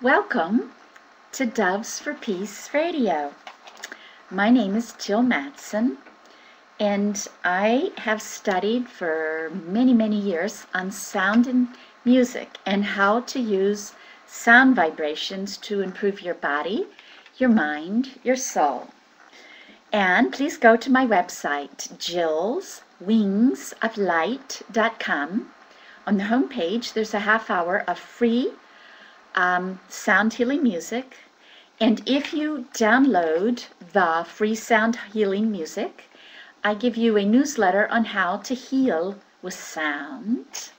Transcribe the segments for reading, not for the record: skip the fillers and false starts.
Welcome to Doves for Peace Radio. My name is Jill Matteson, and I have studied for many years on sound and music and how to use sound vibrations to improve your body, your mind, your soul. And please go to my website, jillswingsoflight.com. On the home page, there's a half hour of free sound healing music, and if you download the free sound healing music, I give you a newsletter on how to heal with sound.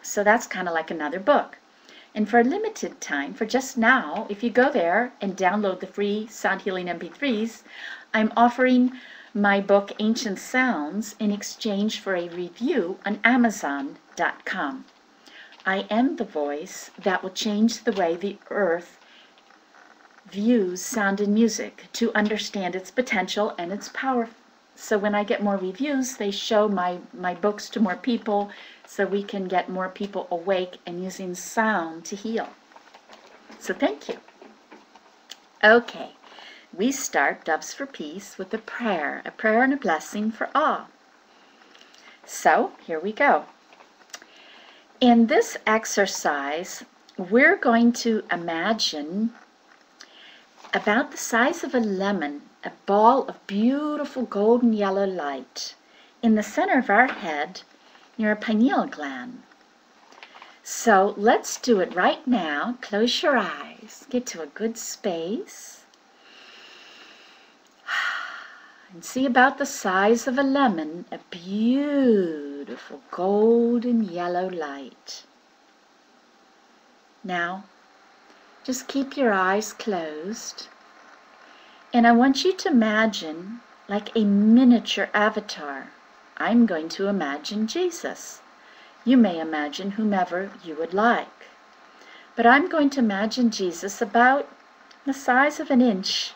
So that's kind of like another book. And for a limited time, for just now, if you go there and download the free sound healing MP3s, I'm offering my book Ancient Sounds in exchange for a review on Amazon.com. I am the voice that will change the way the earth views sound and music to understand its potential and its power. So when I get more reviews, they show my books to more people so we can get more people awake and using sound to heal. So thank you. Okay, we start Doves for Peace with a prayer and a blessing for all. So here we go. In this exercise, we're going to imagine about the size of a lemon, a ball of beautiful golden yellow light in the center of our head near a pineal gland. So let's do it right now. Close your eyes. Get to a good space. And see about the size of a lemon, a beautiful golden yellow light. Now, just keep your eyes closed, and I want you to imagine like a miniature avatar. I'm going to imagine Jesus. You may imagine whomever you would like, but I'm going to imagine Jesus about the size of an inch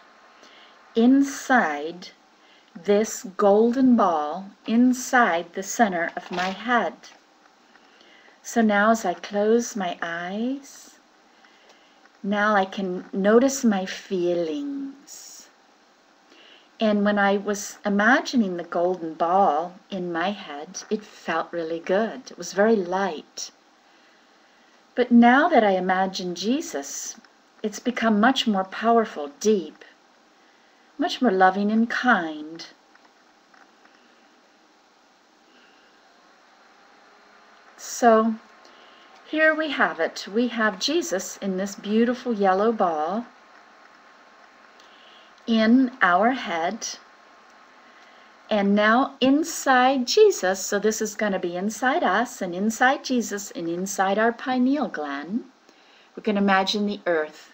inside this golden ball inside the center of my head. So now as I close my eyes, now I can notice my feelings. And when I was imagining the golden ball in my head, it felt really good. It was very light. But now that I imagine Jesus, it's become much more powerful, deep, much more loving and kind. So here we have it. We have Jesus in this beautiful yellow ball in our head. And now inside Jesus, so this is going to be inside us and inside Jesus and inside our pineal gland, we're going to imagine the earth.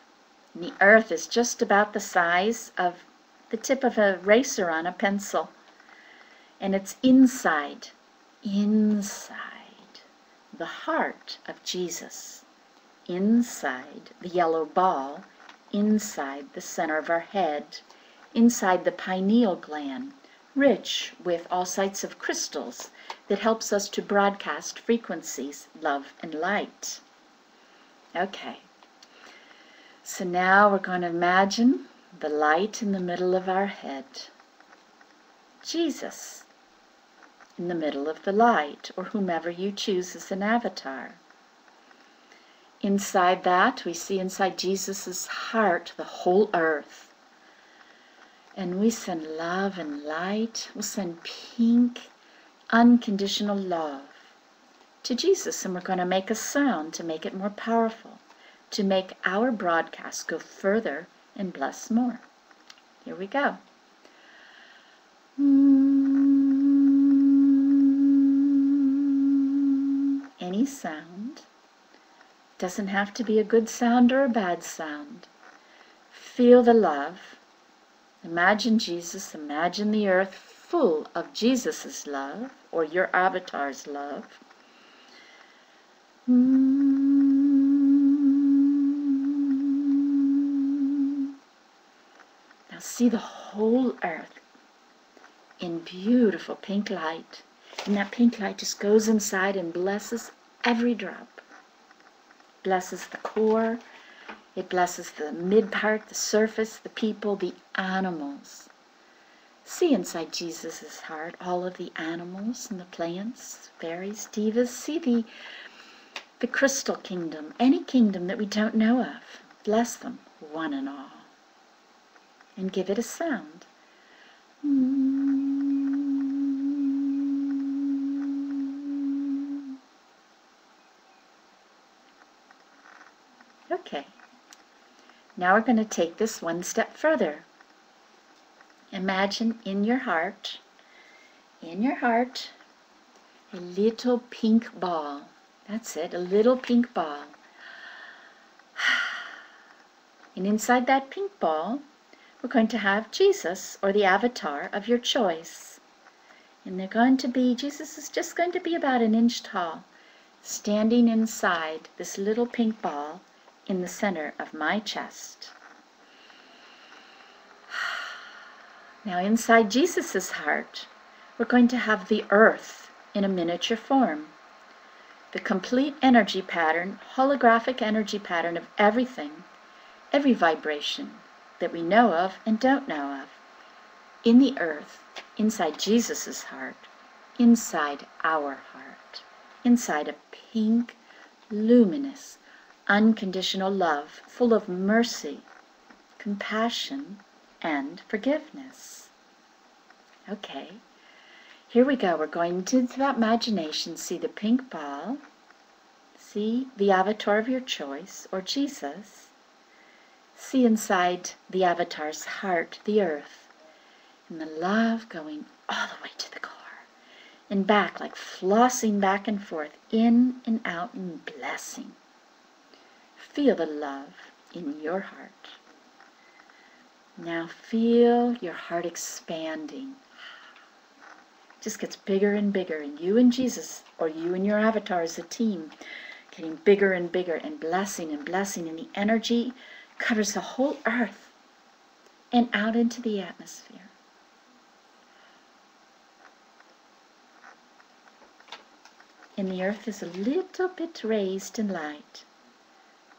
And the earth is just about the size of the tip of a eraser on a pencil, and it's inside the heart of Jesus, inside the yellow ball, inside the center of our head, inside the pineal gland, rich with all sorts of crystals that helps us to broadcast frequencies, love and light. Okay, so now we're going to imagine the light in the middle of our head. Jesus in the middle of the light, or whomever you choose as an avatar. Inside that, we see inside Jesus' heart the whole earth. And we send love and light. We'll send pink, unconditional love to Jesus. And we're going to make a sound to make it more powerful, to make our broadcast go further and bless more. Here we go. Any sound. Doesn't have to be a good sound or a bad sound. Feel the love. Imagine Jesus, imagine the earth full of Jesus' love, or your avatar's love. Now see the whole earth in beautiful pink light. And that pink light just goes inside and blesses every drop. Blesses the core, It blesses the mid part, the surface, the people, the animals. See inside Jesus' heart all of the animals and the plants, fairies, divas. See the crystal kingdom, any kingdom that we don't know of. Bless them, one and all. And give it a sound. Okay. Now we're going to take this one step further. Imagine in your heart, a little pink ball. That's it, a little pink ball. And inside that pink ball, we're going to have Jesus, or the avatar of your choice. And Jesus is just going to be about an inch tall, standing inside this little pink ball in the center of my chest. Now inside Jesus' heart, we're going to have the earth in a miniature form. The complete energy pattern, holographic energy pattern of everything, every vibration that we know of and don't know of, in the earth, inside Jesus' heart, inside our heart, inside a pink, luminous, unconditional love, full of mercy, compassion, and forgiveness. Okay, here we go. We're going to that imagination. See the pink ball. See the avatar of your choice, or Jesus. See inside the avatar's heart, the earth, and the love going all the way to the core and back, like flossing back and forth, in and out, and blessing. Feel the love in your heart. Now feel your heart expanding. It just gets bigger and bigger, and you and Jesus, or you and your avatar as a team, getting bigger and bigger, and blessing, and the energy covers the whole earth and out into the atmosphere. And the earth is a little bit raised in light,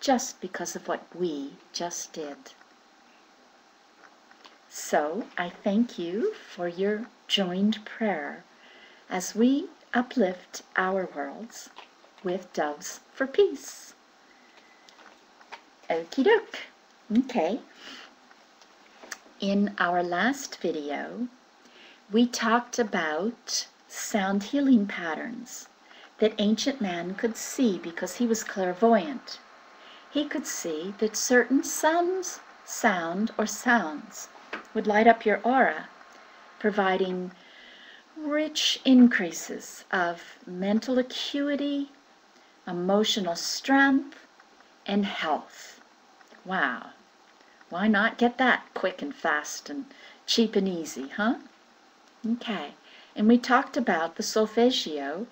just because of what we just did. So I thank you for your joined prayer as we uplift our worlds with doves for peace. Okie doke. Okay. In our last video, we talked about sound healing patterns that ancient man could see because he was clairvoyant. He could see that certain sounds would light up your aura, providing rich increases of mental acuity, emotional strength, and health. Wow. Why not get that quick and fast and cheap and easy, huh? Okay. And we talked about the Solfeggio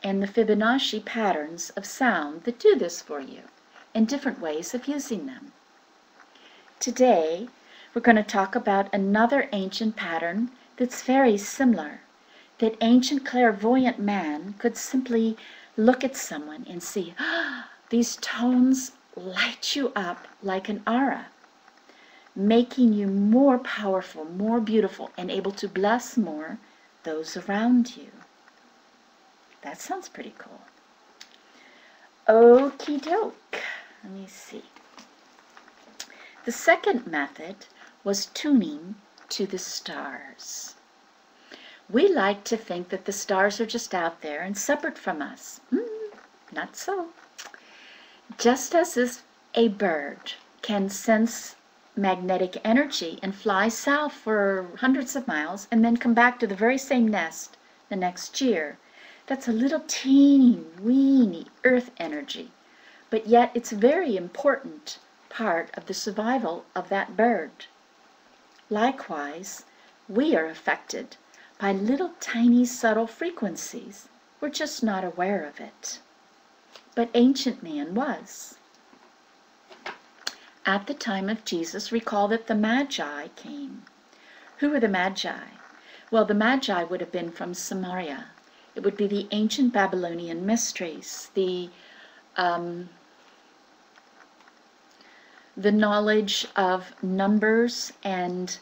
and the Fibonacci patterns of sound that do this for you, and different ways of using them. Today, we're going to talk about another ancient pattern that's very similar, that ancient clairvoyant man could simply look at someone and see, these tones light you up like an aura, making you more powerful, more beautiful, and able to bless more those around you. That sounds pretty cool. Okie doke. Let me see. The second method was tuning to the stars. We like to think that the stars are just out there and separate from us. Not so. Just as if a bird can sense magnetic energy and fly south for hundreds of miles and then come back to the very same nest the next year, that's a little teeny weeny earth energy, but yet it's a very important part of the survival of that bird. Likewise, we are affected by little tiny subtle frequencies. We're just not aware of it. But ancient man was. At the time of Jesus, recall that the Magi came. Who were the Magi? Well, the Magi would have been from Samaria. It would be the ancient Babylonian mysteries, the the knowledge of numbers and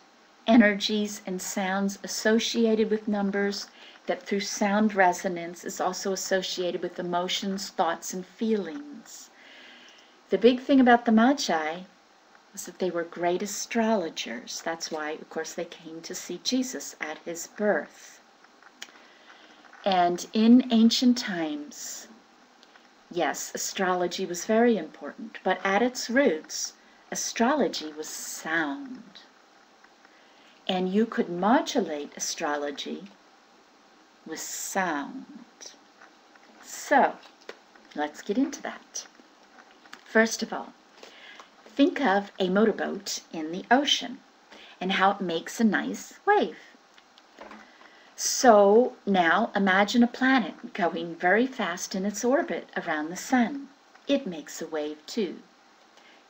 energies and sounds associated with numbers, that through sound resonance is also associated with emotions, thoughts, and feelings. The big thing about the Magi was that they were great astrologers. That's why, of course, they came to see Jesus at his birth. And in ancient times, yes, astrology was very important, but at its roots, astrology was sound. And you could modulate astrology with sound. So, let's get into that. First of all, think of a motorboat in the ocean and how it makes a nice wave. So now imagine a planet going very fast in its orbit around the sun. It makes a wave too.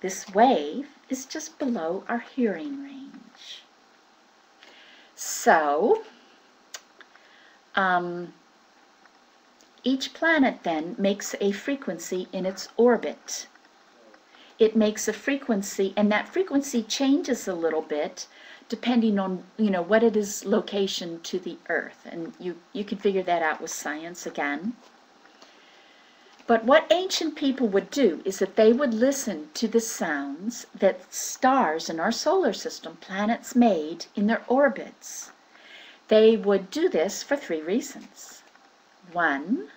This wave is just below our hearing range. So, each planet then makes a frequency in its orbit. It makes a frequency, and that frequency changes a little bit depending on, what it is location to the Earth. And you can figure that out with science again. But what ancient people would do is that they would listen to the sounds that stars in our solar system, planets, made in their orbits. They would do this for 3 reasons. One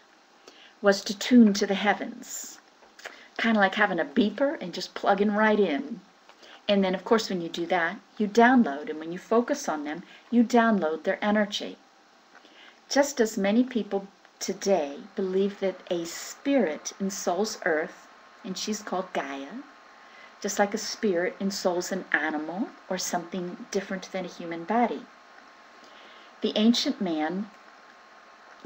was to tune to the heavens, kind of like having a beeper and just plugging right in. And then, of course, when you do that, you download, and when you focus on them, you download their energy. Just as many people today believe that a spirit ensouls Earth, and she's called Gaia, just like a spirit ensouls an animal or something different than a human body. The ancient man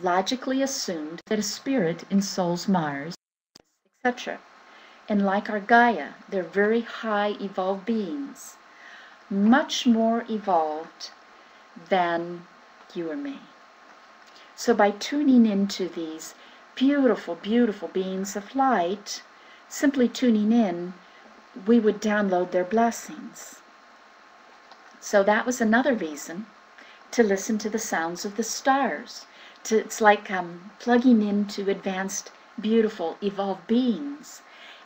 logically assumed that a spirit ensouls Mars, etc. And like our Gaia, they're very high evolved beings, much more evolved than you or me. So by tuning into these beautiful, beautiful beings of light, simply tuning in, we would download their blessings. So that was another reason to listen to the sounds of the stars. It's like plugging into advanced, beautiful, evolved beings.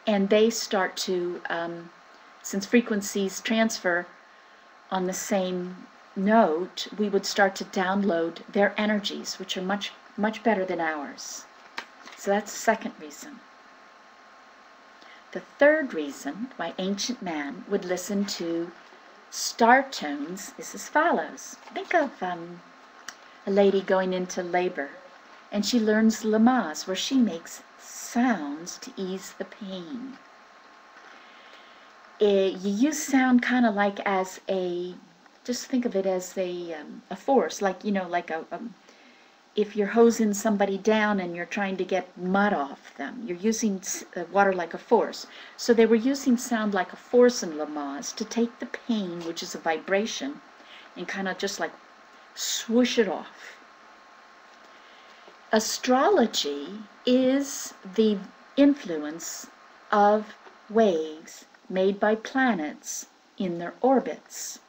And they start to, since frequencies transfer on the same note, we would start to download their energies, which are much, much better than ours. So that's the second reason. The third reason why ancient man would listen to star tones is as follows. Think of a lady going into labor, and she learns Lamaze, where she makes sounds to ease the pain. You use sound kind of like as just think of it as a force, like, if you're hosing somebody down and you're trying to get mud off them, you're using water like a force. So they were using sound like a force in Lamaze to take the pain, which is a vibration, and kind of just like swoosh it off. Astrology is the influence of waves made by planets in their orbits.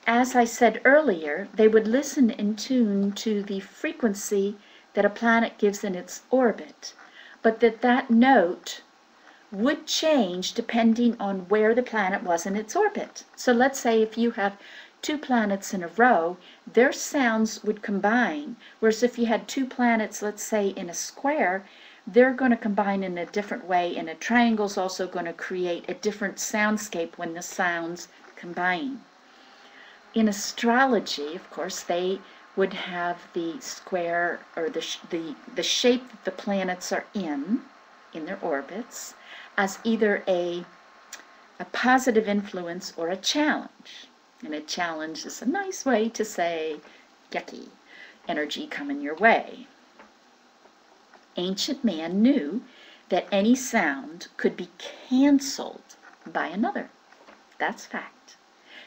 As I said earlier, they would listen in tune to the frequency that a planet gives in its orbit, but that note would change depending on where the planet was in its orbit. So let's say if you have 2 planets in a row, their sounds would combine, whereas if you had 2 planets, let's say, in a square, they're going to combine in a different way, and a triangle is also going to create a different soundscape when the sounds combine. In astrology, of course, they would have the square, or the shape that the planets are in their orbits, as either a positive influence or a challenge. And a challenge is a nice way to say, yucky, energy coming your way. Ancient man knew that any sound could be canceled by another. That's fact.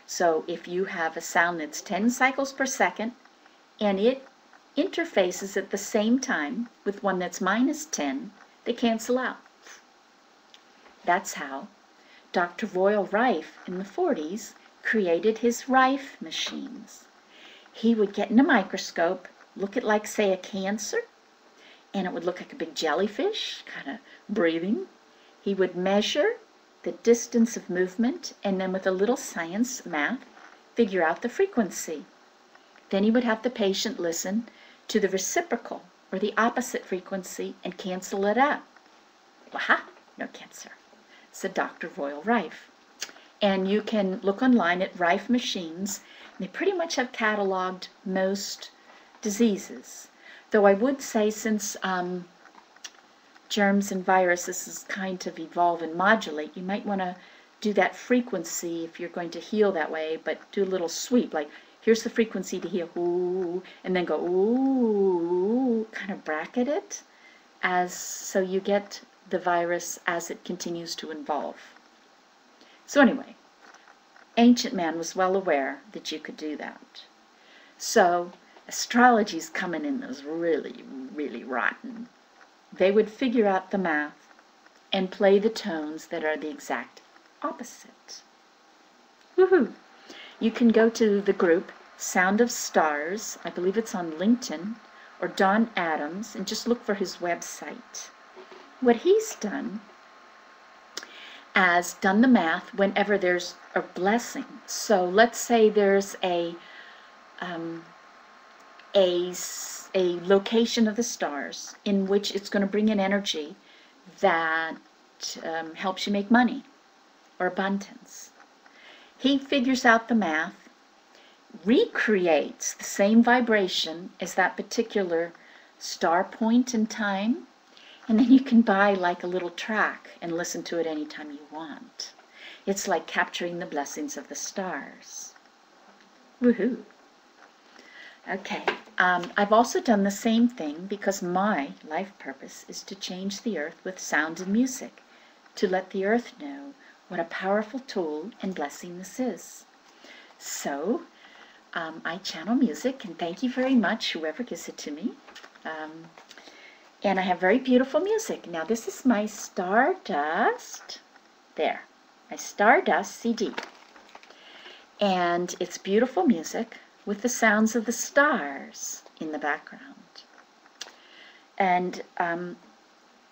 So if you have a sound that's 10 cycles per second, and it interfaces at the same time with one that's -10, they cancel out. That's how Dr. Royal Rife in the 40s created his Rife machines. He would get in a microscope, look at, like, say, a cancer, and it would look like a big jellyfish, kind of breathing. He would measure the distance of movement, and then with a little science, math, figure out the frequency. Then he would have the patient listen to the reciprocal, or the opposite frequency, and cancel it out. Waha! No cancer, said Dr. Royal Rife. And you can look online at Rife machines. They pretty much have cataloged most diseases. Though I would say, since germs and viruses kind of evolve and modulate, you might want to do that frequency if you're going to heal that way, but do a little sweep, like, here's the frequency to heal, ooh, and then go, ooh, kind of bracket it, so you get the virus as it continues to evolve. So anyway, ancient man was well aware that you could do that. So astrology's coming in as really, really rotten. They would figure out the math and play the tones that are the exact opposite. Woohoo! You can go to the group Sound of Stars, I believe it's on LinkedIn, or Don Adams, and just look for his website. What he's done is done the math whenever there's a blessing. So let's say there's a location of the stars in which it's going to bring in energy that helps you make money or abundance. He figures out the math, recreates the same vibration as that particular star point in time, and then you can buy like a little track and listen to it anytime you want. It's like capturing the blessings of the stars. Woohoo! Okay, I've also done the same thing because my life purpose is to change the earth with sound and music, to let the earth know what a powerful tool and blessing this is. So, I channel music, and thank you very much, whoever gives it to me. And I have very beautiful music. Now, this is my Stardust, my Stardust CD. And it's beautiful music with the sounds of the stars in the background. And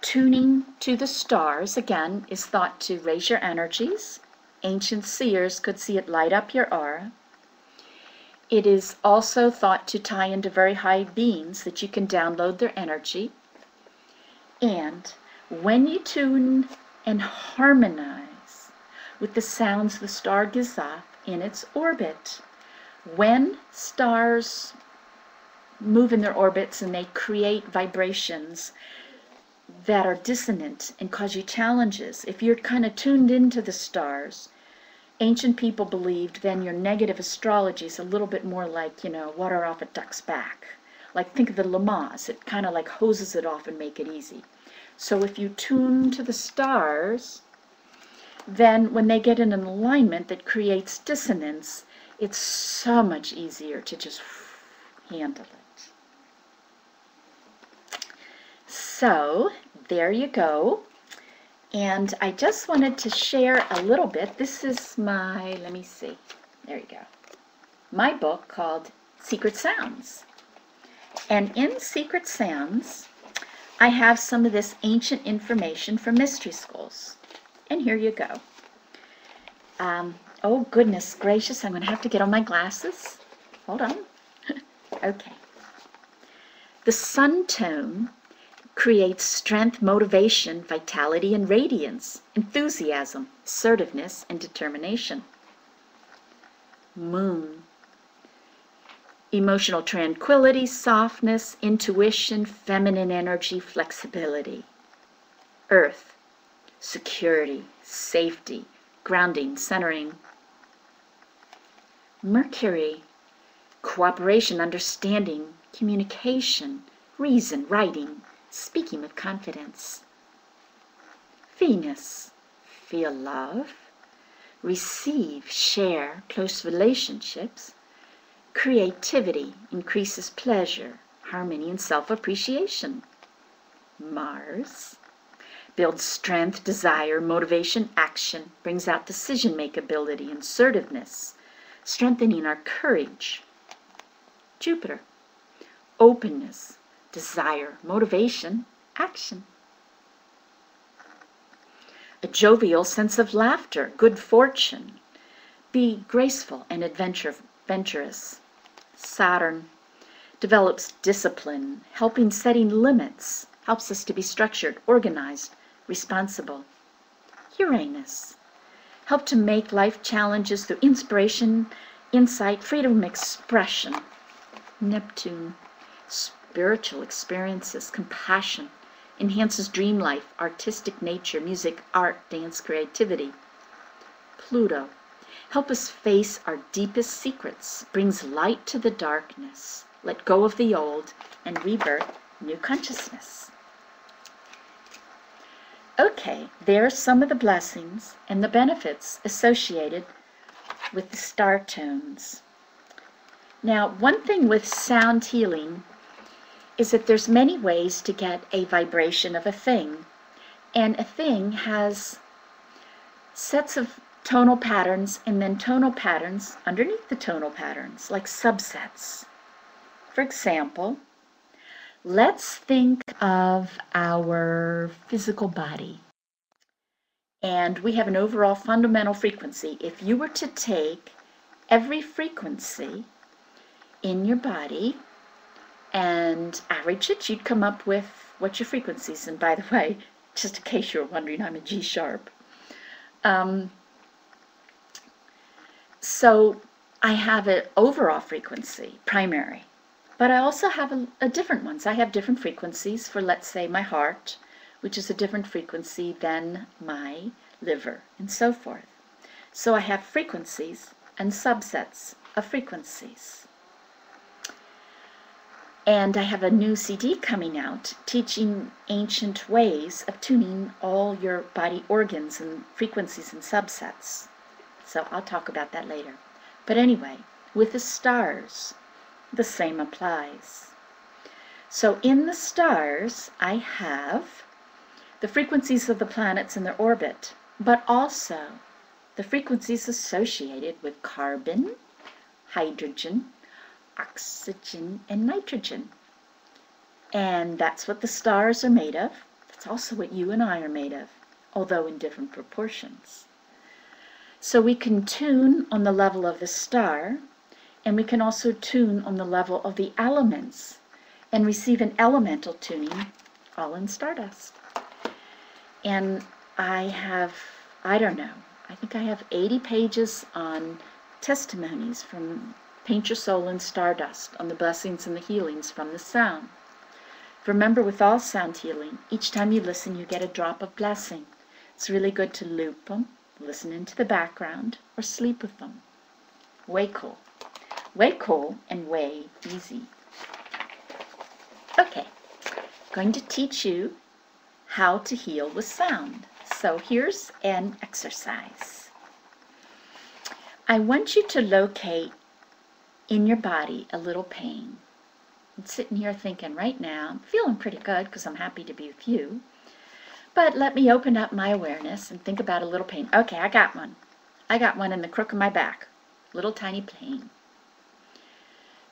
tuning to the stars, again, is thought to raise your energies. Ancient seers could see it light up your aura. It is also thought to tie into very high beings that you can download their energy. And when you tune and harmonize with the sounds the star gives off in its orbit, when stars move in their orbits and they create vibrations that are dissonant and cause you challenges, if you're kind of tuned into the stars, ancient people believed then your negative astrology is a little bit more like, water off a duck's back. Like, think of the Lamas. It kind of like hoses it off and make it easy. So if you tune to the stars, then when they get in an alignment that creates dissonance, it's so much easier to just handle it. So there you go. And I just wanted to share a little bit. This is my, let me see, there you go, my book called Secret Sounds. And in Secret Sounds, I have some of this ancient information from mystery schools. And here you go. Oh, goodness gracious, I'm going to have to get on my glasses. Hold on. Okay. The sun tone creates strength, motivation, vitality, and radiance, enthusiasm, assertiveness, and determination. Moon. Emotional tranquility, softness, intuition, feminine energy, flexibility. Earth. Security, safety, grounding, centering. Mercury. Cooperation, understanding, communication, reason, writing, speaking with confidence. Venus. Feel love, receive, share, close relationships. Creativity increases pleasure, harmony, and self-appreciation. Mars. builds strength, desire, motivation, action, brings out decision makeability, assertiveness, strengthening our courage. Jupiter, openness, desire, motivation, action. A jovial sense of laughter, good fortune. Be graceful and adventurous. Saturn develops discipline, helping setting limits, helps us to be structured, organized, responsible. Uranus, help to make life challenges through inspiration, insight, freedom of expression. Neptune, spiritual experiences, compassion, enhances dream life, artistic nature, music, art, dance, creativity. Pluto, help us face our deepest secrets, brings light to the darkness, let go of the old, and rebirth new consciousness. Okay, there are some of the blessings and the benefits associated with the star tones. Now, one thing with sound healing is that there's many ways to get a vibration of a thing, and a thing has sets of tonal patterns and then tonal patterns underneath the tonal patterns, like subsets. For example, let's think of our physical body, and we have an overall fundamental frequency. If you were to take every frequency in your body and average it, you'd come up with what your frequencies. And by the way, just in case you're wondering, I'm a G sharp. So I have an overall frequency, primary, but I also have a different ones. I have different frequencies for, let's say, my heart, which is a different frequency than my liver, and so forth. So I have frequencies and subsets of frequencies. And I have a new CD coming out teaching ancient ways of tuning all your body organs and frequencies and subsets. So I'll talk about that later. But anyway, with the stars, the same applies. So in the stars, I have the frequencies of the planets in their orbit, but also the frequencies associated with carbon, hydrogen, oxygen, and nitrogen. And that's what the stars are made of. That's also what you and I are made of, although in different proportions. So we can tune on the level of the star, and we can also tune on the level of the elements and receive an elemental tuning all in stardust. And I have, I don't know, I think I have 80 pages on testimonies from Paint Your Soul in Stardust on the blessings and the healings from the sound. Remember, with all sound healing, each time you listen, you get a drop of blessing. It's really good to loop them, listen into the background, or sleep with them. Way cool. Way cool and way easy. Okay, I'm going to teach you how to heal with sound. So here's an exercise. I want you to locate in your body a little pain. I'm sitting here thinking right now, I'm feeling pretty good because I'm happy to be with you. But let me open up my awareness and think about a little pain. Okay, I got one. I got one in the crook of my back. Little tiny pain.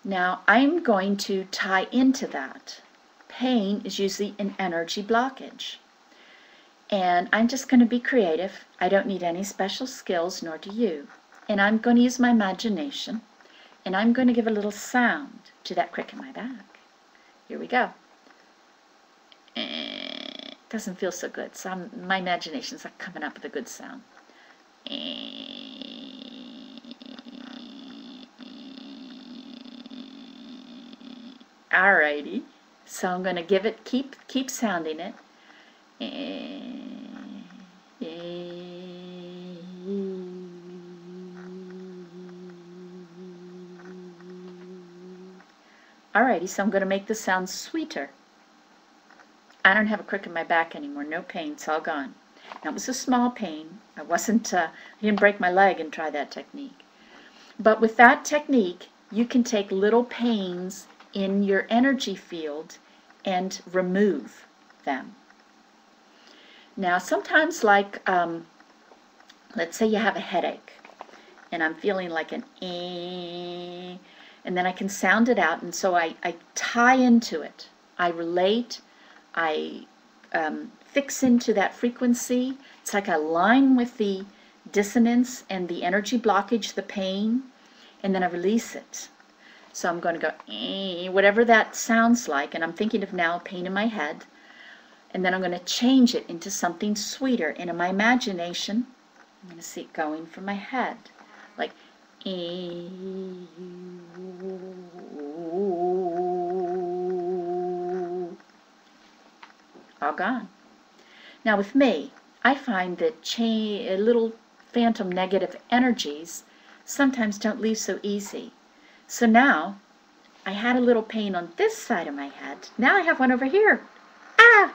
Now, I'm going to tie into that. Pain is usually an energy blockage. And I'm just going to be creative. I don't need any special skills, nor do you. And I'm going to use my imagination. And I'm going to give a little sound to that crick in my back. Here we go. Doesn't feel so good, so my imagination's not coming up with a good sound. Alrighty, so I'm going to give it, keep sounding it. Alrighty, so I'm going to make the sound sweeter. I don't have a crick in my back anymore, no pain, it's all gone. That was a small pain. I didn't break my leg and try that technique. But with that technique, you can take little pains in your energy field and remove them. Now, sometimes, like, let's say you have a headache, and I'm feeling like an eh, and then I can sound it out, and so I tie into it. I relate, I fix into that frequency. It's like I line with the dissonance and the energy blockage, the pain, and then I release it. So I'm going to go, whatever that sounds like, and I'm thinking of now pain in my head, and then I'm going to change it into something sweeter. And in my imagination, I'm going to see it going from my head, like, all gone. Now with me, I find that little phantom negative energies sometimes don't leave so easy. So now, I had a little pain on this side of my head. Now I have one over here. Ah!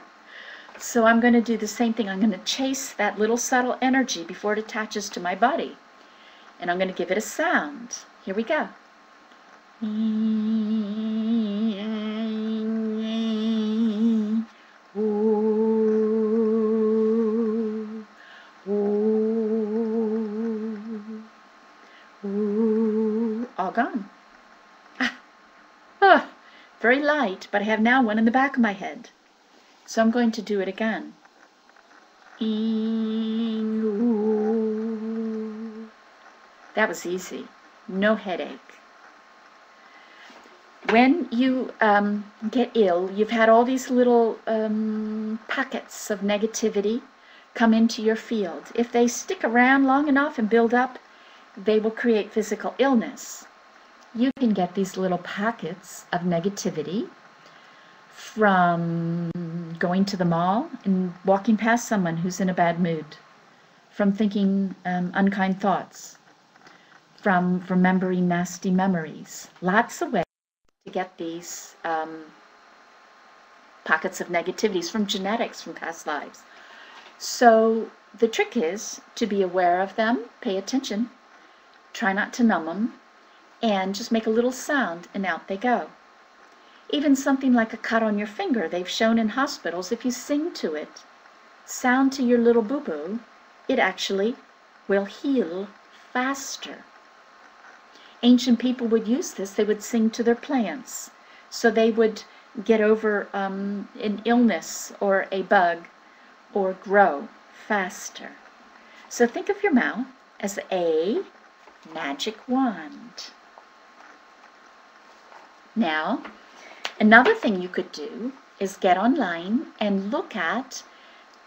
So I'm going to do the same thing. I'm going to chase that little subtle energy before it attaches to my body. And I'm going to give it a sound. Here we go. All gone. Very light, but I have now one in the back of my head. So I'm going to do it again. That was easy. No headache. When you get ill, you've had all these little packets of negativity come into your field. If they stick around long enough and build up, they will create physical illness. You can get these little packets of negativity from going to the mall and walking past someone who's in a bad mood, from thinking unkind thoughts, from remembering nasty memories. Lots of ways to get these pockets of negativities from genetics, from past lives. So the trick is to be aware of them, pay attention, try not to numb them, and just make a little sound, and out they go. Even something like a cut on your finger, they've shown in hospitals, if you sing to it, sound to your little boo-boo, it actually will heal faster. Ancient people would use this. They would sing to their plants, so they would get over an illness or a bug or grow faster. So think of your mouth as a magic wand. Now, another thing you could do is get online and look at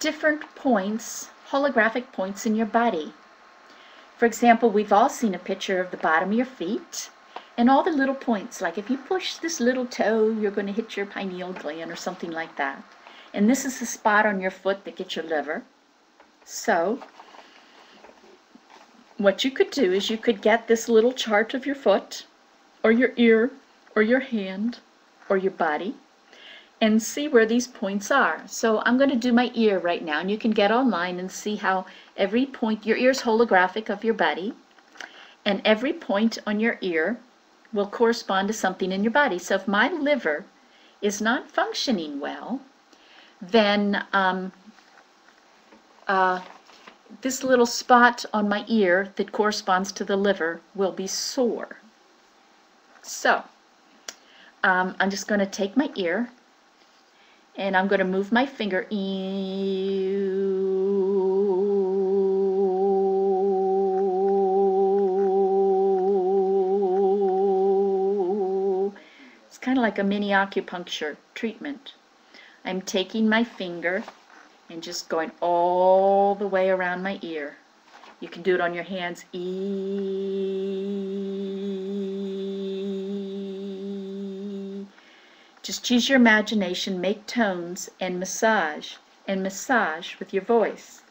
different points, holographic points in your body. For example, we've all seen a picture of the bottom of your feet and all the little points, like if you push this little toe, you're going to hit your pineal gland or something like that. And this is the spot on your foot that gets your liver. So, what you could do is you could get this little chart of your foot or your ear or your hand or your body and see where these points are. So I'm going to do my ear right now, and you can get online and see how every point, your ear is holographic of your body, and every point on your ear will correspond to something in your body. So if my liver is not functioning well, then this little spot on my ear that corresponds to the liver will be sore. So I'm just going to take my ear and I'm going to move my finger. It's kind of like a mini acupuncture treatment. I'm taking my finger and just going all the way around my ear. You can do it on your hands. Just use your imagination, make tones, and massage with your voice.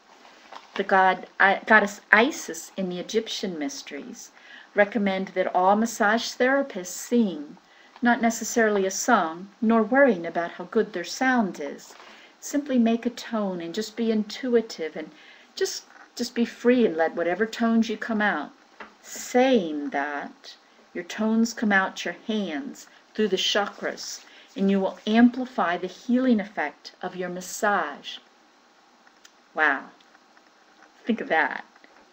The goddess Isis in the Egyptian mysteries recommend that all massage therapists sing, not necessarily a song, nor worrying about how good their sound is. Simply make a tone and just be intuitive and just be free and let whatever tones you come out. Saying that, your tones come out your hands through the chakras, and you will amplify the healing effect of your massage. Wow. Think of that.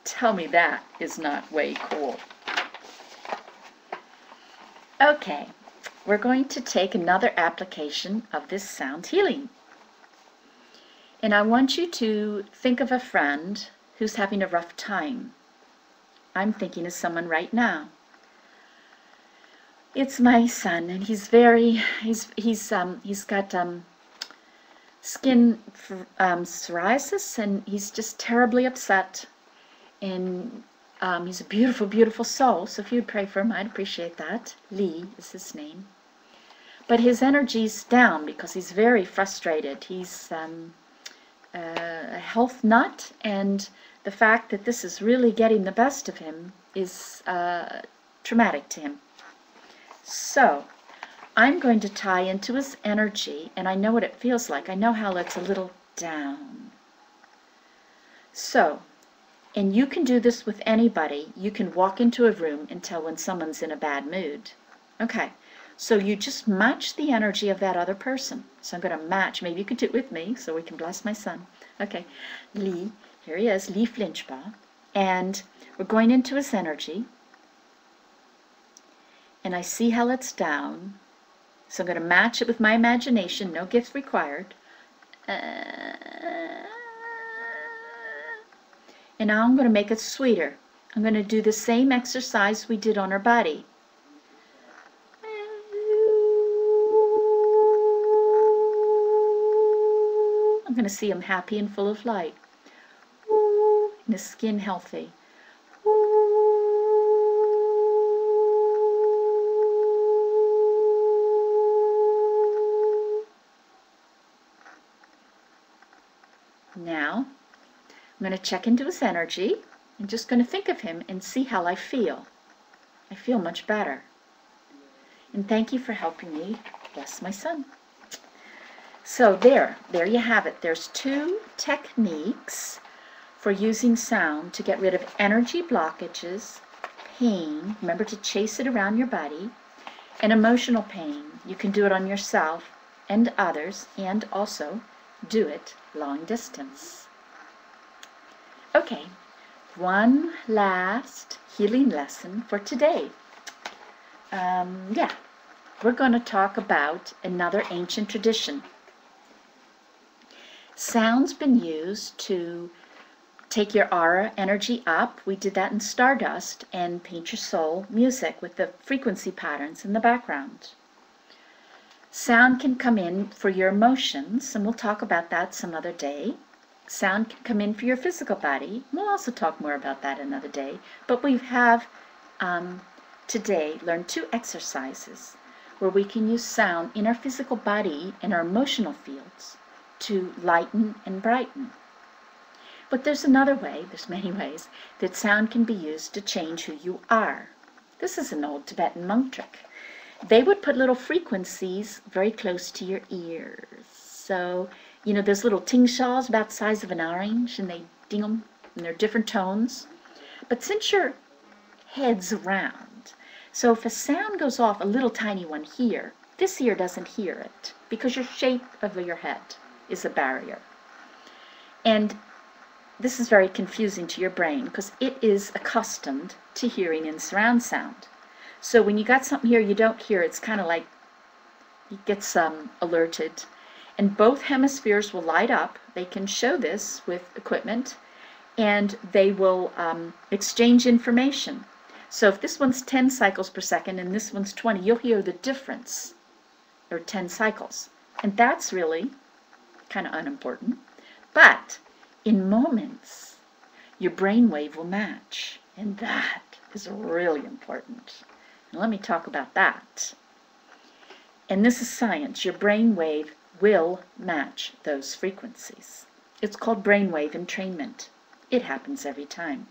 Tell me that is not way cool. Okay, we're going to take another application of this sound healing. And I want you to think of a friend who's having a rough time. I'm thinking of someone right now. It's my son, and he's got skin psoriasis, and he's just terribly upset. And he's a beautiful, beautiful soul. So if you'd pray for him, I'd appreciate that. Lee is his name. But his energy's down because he's very frustrated. He's a health nut, and the fact that this is really getting the best of him is traumatic to him. So I'm going to tie into his energy, and I know what it feels like. I know how it's a little down. So, and you can do this with anybody. You can walk into a room and tell when someone's in a bad mood. Okay, so you just match the energy of that other person. So I'm going to match. Maybe you could do it with me so we can bless my son. Okay, Lee, here he is, Lee Flinchbaugh. And we're going into his energy. And I see how it's down. So I'm going to match it with my imagination. No gifts required. And now I'm going to make it sweeter. I'm going to do the same exercise we did on our body. I'm going to see him happy and full of light. And his skin healthy. Now, I'm going to check into his energy. I'm just going to think of him and see how I feel. I feel much better. And thank you for helping me bless my son. So there you have it. There's 2 techniques for using sound to get rid of energy blockages, pain, remember to chase it around your body, and emotional pain. You can do it on yourself and others, and also do it long distance. Okay, one last healing lesson for today. We're going to talk about another ancient tradition. Sound's been used to take your aura energy up. We did that in Stardust and Paint Your Soul music with the frequency patterns in the background. Sound can come in for your emotions, and we'll talk about that some other day. Sound can come in for your physical body. We'll also talk more about that another day. But we have today learned 2 exercises where we can use sound in our physical body and our emotional fields to lighten and brighten. But there's another way, there's many ways, that sound can be used to change who you are. This is an old Tibetan monk trick. They would put little frequencies very close to your ears. So, you know, those little ting-shaws about the size of an orange, and they ding them, and they're different tones. But since your head's round, so if a sound goes off, a little tiny one here, this ear doesn't hear it, because your shape of your head is a barrier. And this is very confusing to your brain, because it is accustomed to hearing in surround sound. So when you got something here you don't hear, it's kind of like it gets alerted. And both hemispheres will light up. They can show this with equipment, and they will exchange information. So if this one's 10 cycles per second and this one's 20, you'll hear the difference. There are 10 cycles. And that's really kind of unimportant. But in moments, your brainwave will match. And that is really important. And let me talk about that. And this is science. Your brainwave will match those frequencies. It's called brainwave entrainment. It happens every time.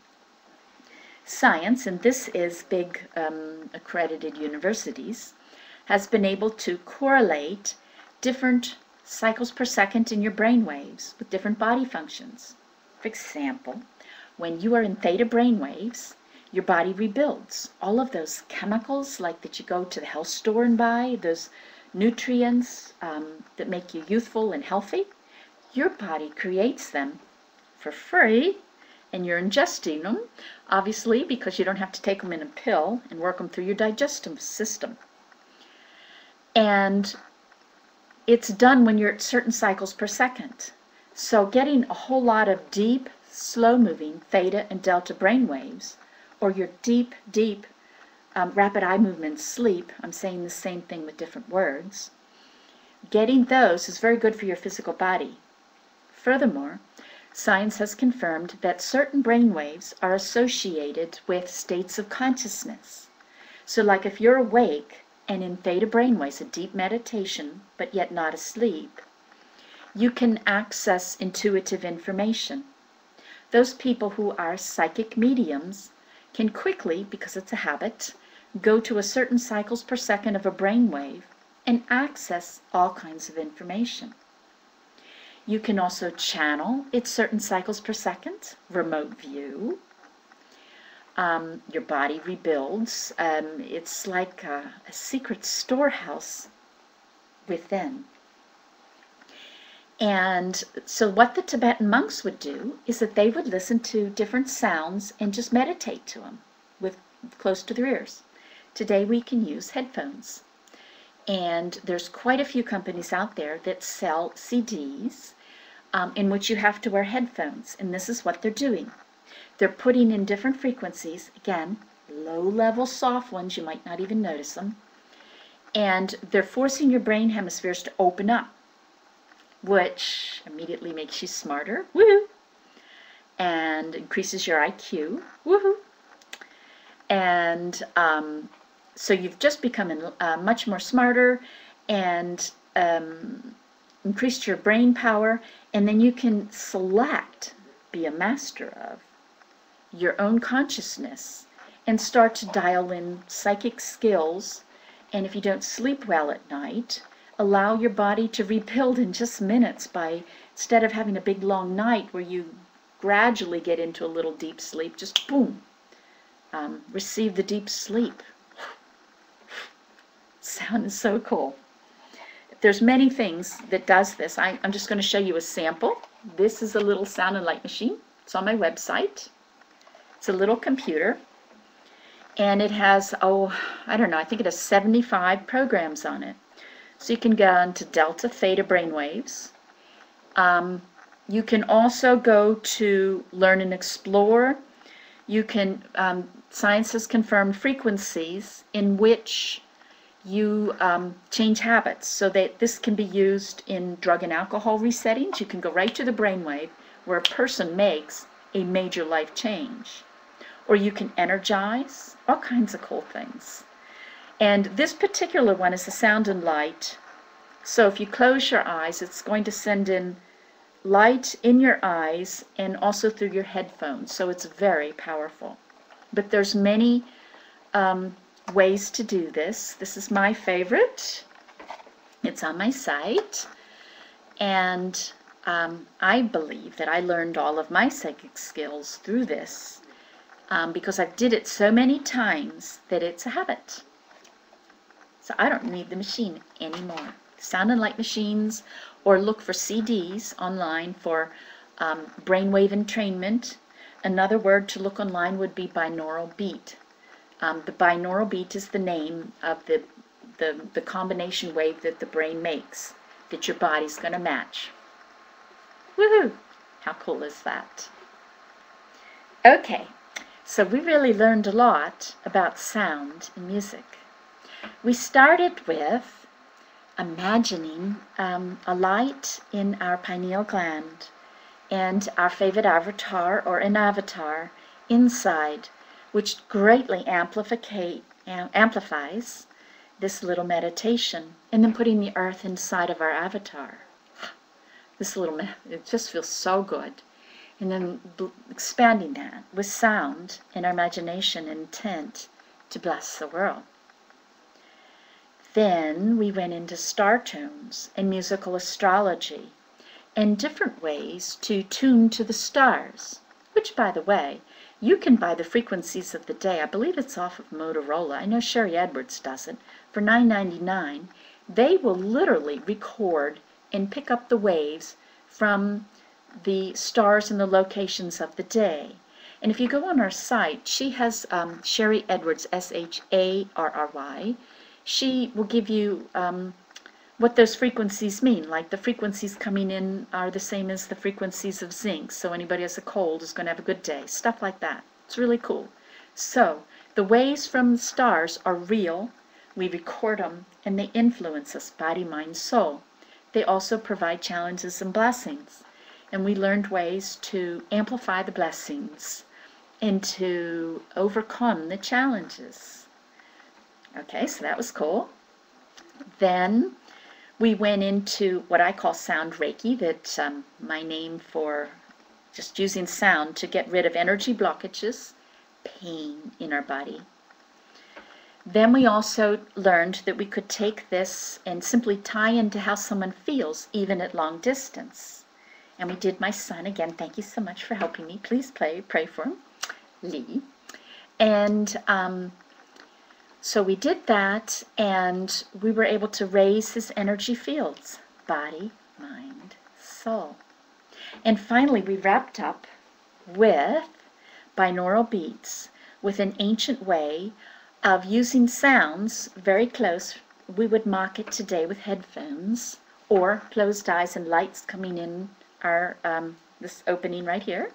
Science, and this is big accredited universities, has been able to correlate different cycles per second in your brain waves with different body functions. For example, when you are in theta brain waves, your body rebuilds. All of those chemicals like that you go to the health store and buy, those nutrients that make you youthful and healthy, your body creates them for free, and you're ingesting them, obviously, because you don't have to take them in a pill and work them through your digestive system. And it's done when you're at certain cycles per second. So getting a whole lot of deep, slow-moving theta and delta brain waves, or your deep, deep rapid eye movement sleep, I'm saying the same thing with different words, getting those is very good for your physical body. Furthermore, science has confirmed that certain brain waves are associated with states of consciousness. So like if you're awake and in theta brainwaves, a deep meditation, but yet not asleep, you can access intuitive information. Those people who are psychic mediums can quickly, because it's a habit, go to a certain cycles per second of a brainwave and access all kinds of information. You can also channel at certain cycles per second, remote view. Your body rebuilds. It's like a secret storehouse within. And so what the Tibetan monks would do is that they would listen to different sounds and just meditate to them with close to their ears. Today we can use headphones. And there's quite a few companies out there that sell CDs in which you have to wear headphones. And this is what they're doing. They're putting in different frequencies, again, low-level soft ones, you might not even notice them, and they're forcing your brain hemispheres to open up, which immediately makes you smarter, woohoo, and increases your IQ, woohoo, and so you've just become much more smarter and increased your brain power, and then you can select, be a master of, your own consciousness and start to dial in psychic skills. And if you don't sleep well at night, allow your body to rebuild in just minutes by, instead of having a big long night where you gradually get into a little deep sleep, just boom, receive the deep sleep. Sound is so cool. There's many things that does this. I'm just going to show you a sample. This is a little sound and light machine. It's on my website. It's a little computer, and it has, I don't know, I think it has 75 programs on it. So you can go into delta, theta brainwaves. You can also go to learn and explore. You can, science has confirmed frequencies in which you change habits, so that this can be used in drug and alcohol resettings. You can go right to the brainwave where a person makes a major life change. Or you can energize, all kinds of cool things. And this particular one is the sound and light. So if you close your eyes, it's going to send in light in your eyes and also through your headphones. So it's very powerful. But there's many ways to do this. This is my favorite. It's on my site. And I believe that I learned all of my psychic skills through this. Because I've did it so many times that it's a habit. So I don't need the machine anymore. Sound and light machines, or look for CDs online for brainwave entrainment. Another word to look online would be binaural beat. The binaural beat is the name of the combination wave that the brain makes, that your body's going to match. Woohoo! How cool is that? Okay. So we really learned a lot about sound and music. We started with imagining a light in our pineal gland and our favorite avatar or an avatar inside, which greatly amplifies this little meditation, and then putting the earth inside of our avatar. It just feels so good. And then expanding that with sound and our imagination and intent to bless the world. Then we went into star tones and musical astrology and different ways to tune to the stars, which, by the way, you can buy the frequencies of the day. I believe it's off of Motorola. I know Sherry Edwards does it. For $9.99, they will literally record and pick up the waves from the stars and the locations of the day. And if you go on our site, she has Sherry Edwards, Sharry. She will give you what those frequencies mean. Like the frequencies coming in are the same as the frequencies of zinc. So anybody who has a cold is going to have a good day. Stuff like that. It's really cool. So the waves from the stars are real. We record them, and they influence us, body, mind, soul. They also provide challenges and blessings. And we learned ways to amplify the blessings and to overcome the challenges. Okay, so that was cool. Then we went into what I call sound Reiki, that's my name for just using sound to get rid of energy blockages, pain in our body. Then we also learned that we could take this and simply tie into how someone feels, even at long distance. And we did my son, again, thank you so much for helping me. Please pray for him, Lee. And so we did that, and we were able to raise his energy fields, body, mind, soul. And finally, we wrapped up with binaural beats, with an ancient way of using sounds very close. We would mock it today with headphones or closed eyes and lights coming in our this opening right here.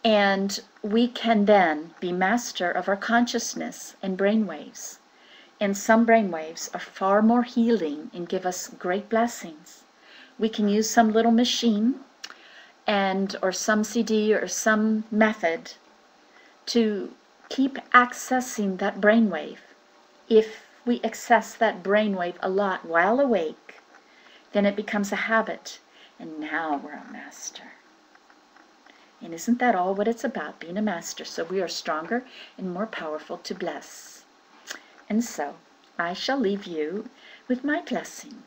And we can then be master of our consciousness and brainwaves. And some brainwaves are far more healing and give us great blessings. We can use some little machine or some CD or some method to keep accessing that brainwave. If we access that brainwave a lot while awake, then it becomes a habit, and now we're a master. And isn't that all what it's about, being a master? So we are stronger and more powerful to bless. And so I shall leave you with my blessing.